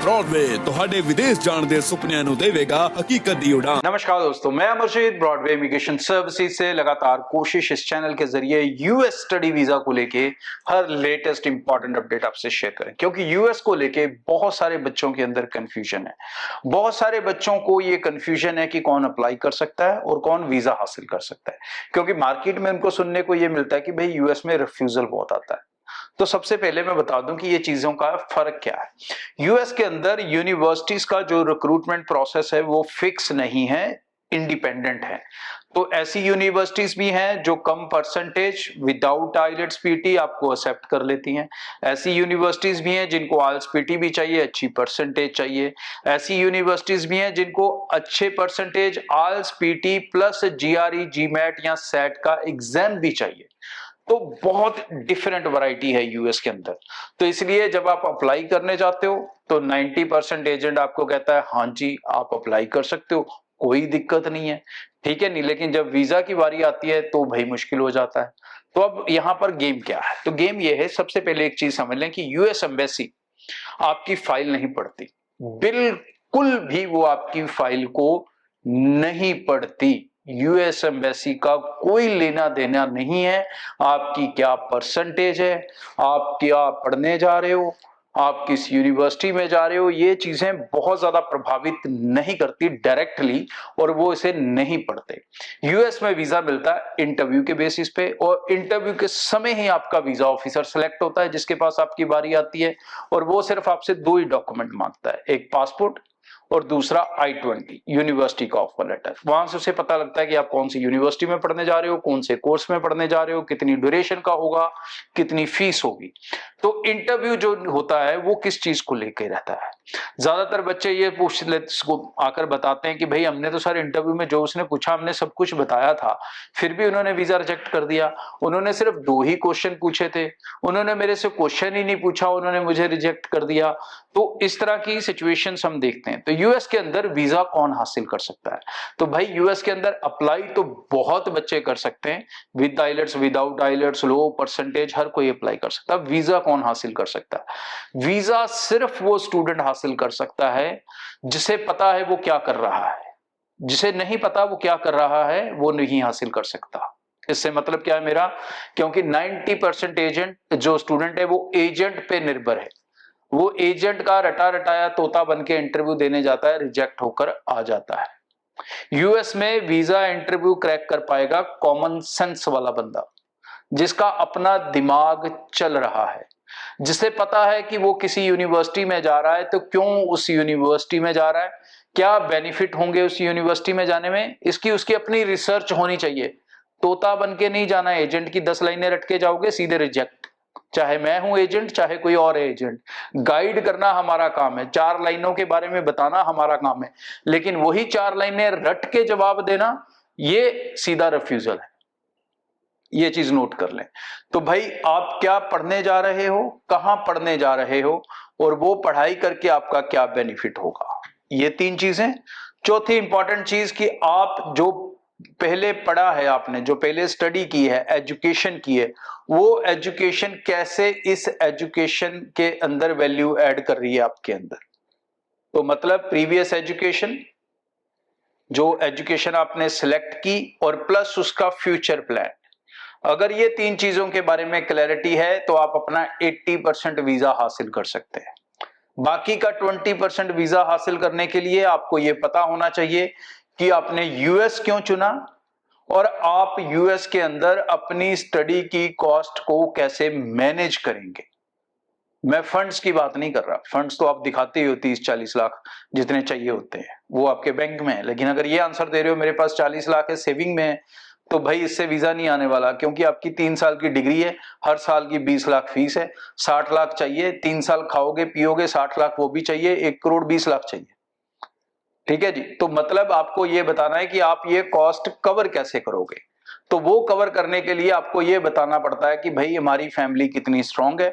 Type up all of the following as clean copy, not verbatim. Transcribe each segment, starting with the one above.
Broadway ਤੁਹਾਡੇ ਵਿਦੇਸ਼ ਜਾਣ ਦੇ ਸੁਪਨਿਆਂ ਨੂੰ ਦੇਵੇਗਾ हकीकत दी उड़ान। नमस्कार दोस्तों, मैं अमरजीत ब्रॉडवे इमिग्रेशन सर्विसेज से लगातार कोशिश इस चैनल के जरिए यूएस स्टडी वीजा को लेके हर लेटेस्ट इंपॉर्टेंट अपडेट आपसे शेयर करें, क्योंकि यूएस को लेके बहुत सारे बच्चों के अंदर कंफ्यूजन है। बहुत सारे बच्चों को ये कंफ्यूजन है कि कौन अप्लाई कर सकता है और कौन वीजा हासिल कर सकता है, क्योंकि मार्केट में उनको सुनने को ये मिलता है कि भाई यूएस में रिफ्यूजल बहुत आता है। तो सबसे पहले मैं बता दूं कि ये चीजों का फर्क क्या है। यूएस के अंदर यूनिवर्सिटीज का जो रिक्रूटमेंट प्रोसेस है वो फिक्स नहीं है, इंडिपेंडेंट है। तो ऐसी यूनिवर्सिटीज भी हैं जो कम परसेंटेज विदाउट आइलेट्स पीटी आपको एक्सेप्ट कर लेती हैं। ऐसी यूनिवर्सिटीज भी हैं जिनको आइलेट्स पीटी भी चाहिए, अच्छी परसेंटेज चाहिए। ऐसी यूनिवर्सिटीज भी हैं जिनको अच्छे percentage IELTS PT plus GRE GMAT या सेट का एग्जाम भी चाहिए। तो बहुत डिफरेंट वैरायटी है यूएस के अंदर। तो इसलिए जब आप अप्लाई करने जाते हो तो 90% एजेंट आपको कहता है हाँ जी आप अप्लाई कर सकते हो, कोई दिक्कत नहीं है, ठीक है नहीं। लेकिन जब वीजा की बारी आती है तो भाई मुश्किल हो जाता है। तो अब यहां पर गेम क्या है? तो गेम ये है, सबसे पहले एक चीज समझ लें कि यूएस एम्बेसी आपकी फाइल नहीं पढ़ती, बिल्कुल भी वो आपकी फाइल को नहीं पढ़ती। यूएस एम्बेसी का कोई लेना देना नहीं है आपकी क्या परसेंटेज है, आप क्या पढ़ने जा रहे हो, आप किस यूनिवर्सिटी में जा रहे हो, ये चीजें बहुत ज्यादा प्रभावित नहीं करती डायरेक्टली, और वो इसे नहीं पढ़ते। यूएस में वीजा मिलता है इंटरव्यू के बेसिस पे, और इंटरव्यू के समय ही आपका वीजा ऑफिसर सेलेक्ट होता है जिसके पास आपकी बारी आती है, और वो सिर्फ आपसे दो ही डॉक्यूमेंट मांगता है, एक पासपोर्ट और दूसरा I-20 यूनिवर्सिटी का ऑफर लेटर। वहां से उसे पता लगता है कि आप कौन सी यूनिवर्सिटी में पढ़ने जा रहे हो, कौन से कोर्स में पढ़ने जा रहे हो, कितनी ड्यूरेशन का होगा, कितनी फीस होगी। तो इंटरव्यू जो होता है वो किस चीज को लेकर रहता है? ज्यादातर बच्चे ये पूछ आकर बताते हैं कि भाई हमने तो सर इंटरव्यू में जो उसने पूछा हमने सब कुछ बताया था, फिर भी उन्होंने वीजा रिजेक्ट कर दिया। उन्होंने सिर्फ 2 ही क्वेश्चन पूछे थे, उन्होंने मेरे से क्वेश्चन ही नहीं पूछा, उन्होंने मुझे रिजेक्ट कर दिया। तो इस तरह की सिचुएशंस हम देखते हैं। तो यूएस के अंदर वीजा कौन हासिल कर सकता है? तो भाई यूएस के अंदर अप्लाई तो बहुत बच्चे कर सकते हैं, with IELTS without IELTS low percentage हर कोई अप्लाई कर सकता है। वीजा कौन हासिल कर सकता है? वीजा सिर्फ वो स्टूडेंट हासिल कर सकता है जिसे पता है वो क्या कर रहा है। जिसे नहीं पता वो क्या कर रहा है वो नहीं हासिल कर सकता। इससे मतलब क्या है मेरा? क्योंकि 90% एजेंट जो स्टूडेंट है वो एजेंट पे निर्भर है। वो एजेंट का रटा रटाया तोता बन के इंटरव्यू देने जाता है, रिजेक्ट होकर आ जाता है। यूएस में वीजा इंटरव्यू क्रैक कर पाएगा कॉमन सेंस वाला बंदा, जिसका अपना दिमाग चल रहा है, जिसे पता है कि वो किसी यूनिवर्सिटी में जा रहा है तो क्यों उस यूनिवर्सिटी में जा रहा है, क्या बेनिफिट होंगे उस यूनिवर्सिटी में जाने में, इसकी उसकी अपनी रिसर्च होनी चाहिए। तोता बन के नहीं जाना, एजेंट की 10 लाइनें रट के जाओगे सीधे रिजेक्ट। चाहे मैं हूं एजेंट चाहे कोई और एजेंट, गाइड करना हमारा काम है, 4 लाइनों के बारे में बताना हमारा काम है, लेकिन वही 4 लाइनें रट के जवाब देना ये सीधा रिफ्यूजल है। ये चीज नोट कर लें। तो भाई आप क्या पढ़ने जा रहे हो, कहां पढ़ने जा रहे हो, और वो पढ़ाई करके आपका क्या बेनिफिट होगा, ये 3 चीजें। चौथी इंपॉर्टेंट चीज कि आप जो पहले पढ़ा है, आपने जो पहले स्टडी की है, एजुकेशन की है, वो एजुकेशन कैसे इस एजुकेशन के अंदर वैल्यू ऐड कर रही है आपके अंदर। तो मतलब प्रीवियस एजुकेशन, जो एजुकेशन आपने सिलेक्ट की, और प्लस उसका फ्यूचर प्लान। अगर ये 3 चीजों के बारे में क्लैरिटी है तो आप अपना 80% वीजा हासिल कर सकते हैं। बाकी का 20% वीजा हासिल करने के लिए आपको यह पता होना चाहिए कि आपने यूएस क्यों चुना, और आप यूएस के अंदर अपनी स्टडी की कॉस्ट को कैसे मैनेज करेंगे। मैं फंड्स की बात नहीं कर रहा, फंड्स तो आप दिखाते ही हो 30-40 लाख जितने चाहिए होते हैं वो आपके बैंक में है, लेकिन अगर ये आंसर दे रहे हो मेरे पास 40 लाख है सेविंग में है, तो भाई इससे वीजा नहीं आने वाला, क्योंकि आपकी 3 साल की डिग्री है, हर साल की 20 लाख फीस है, 60 लाख चाहिए, 3 साल खाओगे पियोगे 60 लाख वो भी चाहिए, 1 करोड़ 20 लाख चाहिए। ठीक है जी। तो मतलब आपको ये बताना है कि आप ये कॉस्ट कवर कैसे करोगे। तो वो कवर करने के लिए आपको ये बताना पड़ता है कि भाई हमारी फैमिली कितनी स्ट्रांग है,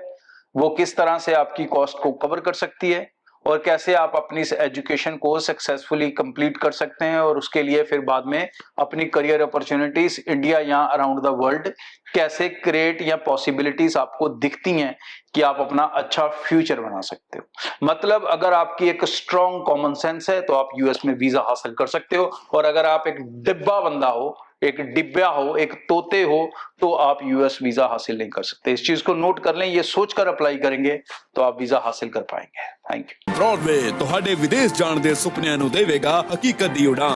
वो किस तरह से आपकी कॉस्ट को कवर कर सकती है, और कैसे आप अपनी इस एजुकेशन को सक्सेसफुली कंप्लीट कर सकते हैं और उसके लिए फिर बाद में अपनी करियर अपॉर्चुनिटीज इंडिया या अराउंड द वर्ल्ड कैसे क्रिएट या पॉसिबिलिटीज आपको दिखती हैं कि आप अपना अच्छा फ्यूचर बना सकते हो। मतलब अगर आपकी एक स्ट्रॉन्ग कॉमन सेंस है तो आप यूएस में वीजा हासिल कर सकते हो, और अगर आप एक डिब्बा बंदा हो, एक डिब्बा हो, एक तोते हो, तो आप यूएस वीजा हासिल नहीं कर सकते। इस चीज को नोट कर लें, ये सोचकर अप्लाई करेंगे तो आप वीजा हासिल कर पाएंगे। Thank you. ब्रॉडवे ਤੁਹਾਡੇ ਵਿਦੇਸ਼ ਜਾਣ ਦੇ ਸੁਪਨਿਆਂ ਨੂੰ ਦੇਵੇਗਾ ਹਕੀਕਤ ਦੀ ਉਡਾਨ।